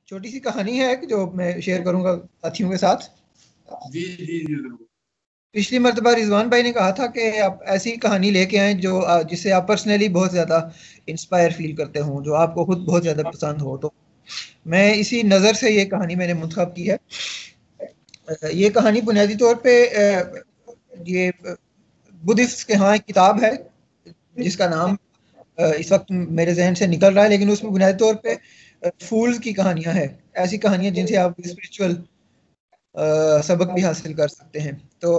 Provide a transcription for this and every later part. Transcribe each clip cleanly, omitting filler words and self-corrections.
छोटी सी कहानी है कि जो मैं शेयर करूंगा साथियों के साथ। जी जी जी जरूर। पिछली मर्तबा रिजवान भाई ने कहा था कि आप ऐसी कहानी लेके आए जो जिससे आप पर्सनली बहुत ज़्यादा इंस्पायर फील करते हो, जो आपको खुद बहुत ज़्यादा पसंद हो। तो मैं इसी नज़र से ये कहानी मैंने मुंतखब की है। ये कहानी बुनियादी तौर पे ये बुद्धिस्ट के यहाँ एक किताब है जिसका नाम इस वक्त मेरे जहन से निकल रहा है, लेकिन उसमें बुनियादी तौर पे फूल्स की कहानियां हैं, ऐसी कहानियां जिनसे आप स्पिरिचुअल सबक भी हासिल कर सकते हैं। तो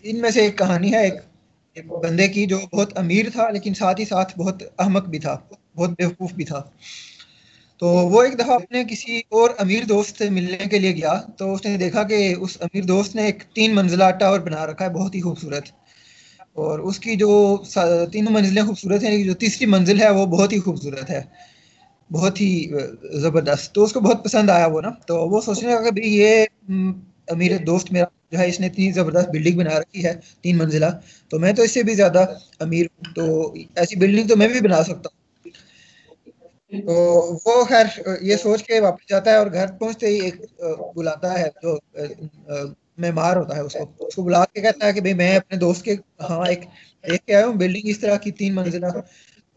इनमें से एक कहानी है एक बंदे की जो बहुत अमीर था लेकिन साथ ही साथ बहुत अहमक भी था, बहुत बेवकूफ़ भी था। तो वो एक दफ़ा अपने किसी और अमीर दोस्त से मिलने के लिए गया, तो उसने देखा कि उस अमीर दोस्त ने एक 3 मंजिला टावर बना रखा है, बहुत ही खूबसूरत। और उसकी जो तीनों मंजिलें खूबसूरत हैं, लेकिन जो तीसरी मंजिल है वो बहुत ही खूबसूरत है, बहुत ही ज़बरदस्त। तो उसको बहुत पसंद आया वो ना, तो वो सोचने लगा कि भाई ये अमीर दोस्त मेरा जो है इसने इतनी ज़बरदस्त बिल्डिंग बना रखी है 3 मंजिला, तो मैं तो इससे भी ज़्यादा अमीर हूँ, तो ऐसी बिल्डिंग तो मैं भी बना सकता हूँ। तो वो खैर ये सोच के वापस जाता है और घर पहुँचते ही एक बुलाता है जो मेमार होता है उसको बुला के कहता है कि भाई मैं अपने दोस्त के हाँ एक देख के आया हूँ बिल्डिंग इस तरह की 3 मंजिला,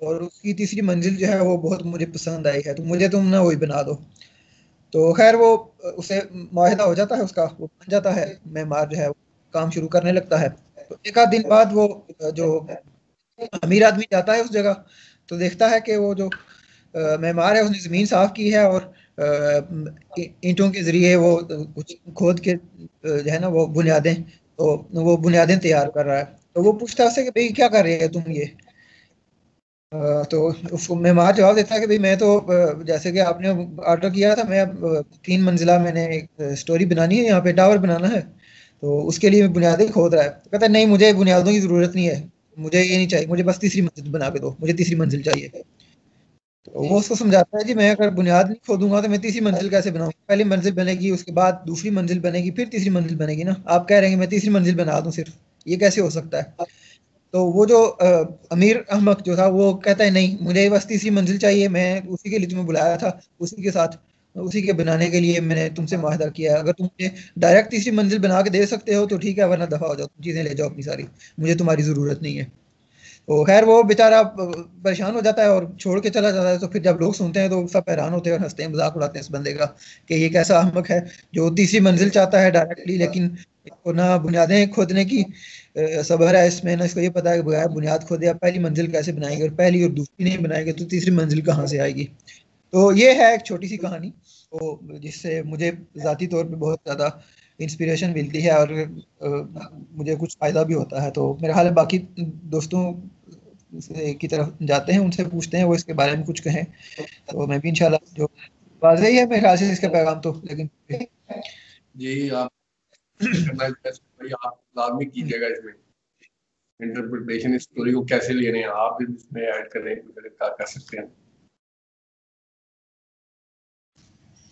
और उसकी तीसरी मंजिल जो है वो बहुत मुझे पसंद आई है, तो मुझे तुम ना वही बना दो। तो खैर वो उसे मुआहिदा हो जाता है उसका, वो बन जाता है, मेमार जो है वो काम शुरू करने लगता है। तो एक आध दिन बाद वो जो अमीर आदमी जाता है उस जगह, तो देखता है कि वो जो मेमार है उसने ज़मीन साफ की है और ईंटों के ज़रिए वो कुछ खोद के जो है ना वो बुनियादें, तो वो बुनियादें तैयार कर रहा है। तो वो पूछता है उससे कि भाई क्या कर रहे हो तुम ये? तो उसको मेमार जवाब देता है कि भाई मैं तो जैसे कि आपने ऑर्डर किया था, मैं अब 3 मंजिला मैंने एक स्टोरी बनानी है, यहाँ पे टावर बनाना है, तो उसके लिए मैं बुनियादें खोद रहा है। तो कहता है नहीं मुझे बुनियादों की ज़रूरत नहीं है, मुझे ये नहीं चाहिए, मुझे बस तीसरी मंजिल बना के दो, मुझे तीसरी मंजिल चाहिए। तो वो उसको समझाता है जी मैं अगर बुनियाद नहीं खोदूंगा तो मैं तीसरी मंजिल कैसे बनाऊंगा? पहली मंजिल बनेगी, उसके बाद दूसरी मंजिल बनेगी, फिर तीसरी मंजिल बनेगी ना। आप कह रहे हैं कि मैं तीसरी मंजिल बना दूं सिर्फ, ये कैसे हो सकता है? तो वो जो अमीर अहमक जो था वो कहता है नहीं मुझे बस तीसरी मंजिल चाहिए, मैं उसी के लिए तुम्हें बुलाया था, उसी के साथ उसी के बनाने के लिए मैंने तुमसे मुआहदा किया है। अगर तुम मुझे डायरेक्ट तीसरी मंजिल बना के दे सकते हो तो ठीक है, वरना दफा हो जाओ, तुम चीज़ें ले जाओ अपनी सारी, मुझे तुम्हारी ज़रूरत नहीं है। तो खैर वो बेचारा परेशान हो जाता है और छोड़ के चला जाता है। तो फिर जब लोग सुनते हैं तो सब हैरान होते हैं और हंसते हैं, मजाक उड़ाते हैं इस बंदे का कि ये कैसा अहमक है जो तीसरी मंजिल चाहता है डायरेक्टली, लेकिन इसको ना बुनियादें खोदने की सब्र है इसमें, ना इसको ये पता है कि बगैर बुनियाद खोदे आप पहली मंजिल कैसे बनाएंगे, और पहली और दूसरी नहीं बनाएंगे तो तीसरी मंजिल कहाँ से आएगी। तो ये है एक छोटी सी कहानी, तो जिससे मुझे ज़ाती तौर पे बहुत ज़्यादा इंस्पिरेशन मिलती है और मुझे कुछ फ़ायदा भी होता है। तो मेरा ख्याल है बाकी दोस्तों की तरफ जाते हैं, उनसे पूछते हैं वो इसके बारे में कुछ कहें, तो मैं भी इंशाल्लाह जो वाज़ेह ही है मेरे ख्याल से इसका पैगाम तो, लेकिन जी आप करना भाई आप लाजमी कीजिएगा इसमें इंटरप्रिटेशन, इस स्टोरी को कैसे ले रहे हैं आप भी इसमें ऐड कर रहे हैं, क्या कर सकते हैं।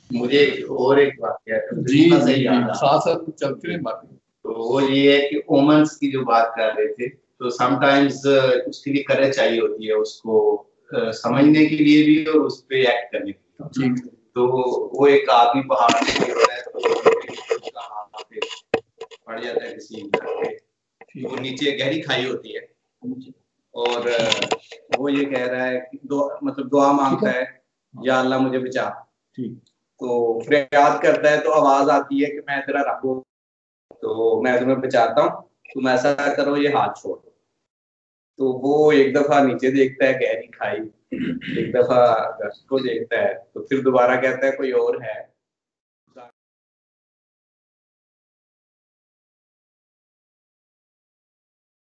मुझे और एक वाकया जी साथ साथ चलते रहे बातें। तो वो ये है कि ओमन्स की जो बात कर रहे थे, तो समटाइम्स उसके लिए करेज चाहिए होती है, उसको समझने के लिए भी और उस पे एक्ट करने के लिए। तो वो एक आदमी पहाड़ पे गिरता है तो उसका हाथ पे पड़ जाता है किसी पे, वो नीचे गहरी खाई होती है और वो ये कह रहा है कि दुआ मांगता है, या अल्लाह मुझे बचा। ठीक, तो फरियाद करता है तो आवाज आती है कि मैं तेरा रब हूं, तो मैं तुम्हें बचाता हूँ, तुम ऐसा करो ये हाथ छोड़ दो। तो वो एक दफा नीचे देखता है गहरी खाई, एक दफा गश्त को देखता है, तो फिर दोबारा कहता है कोई और है,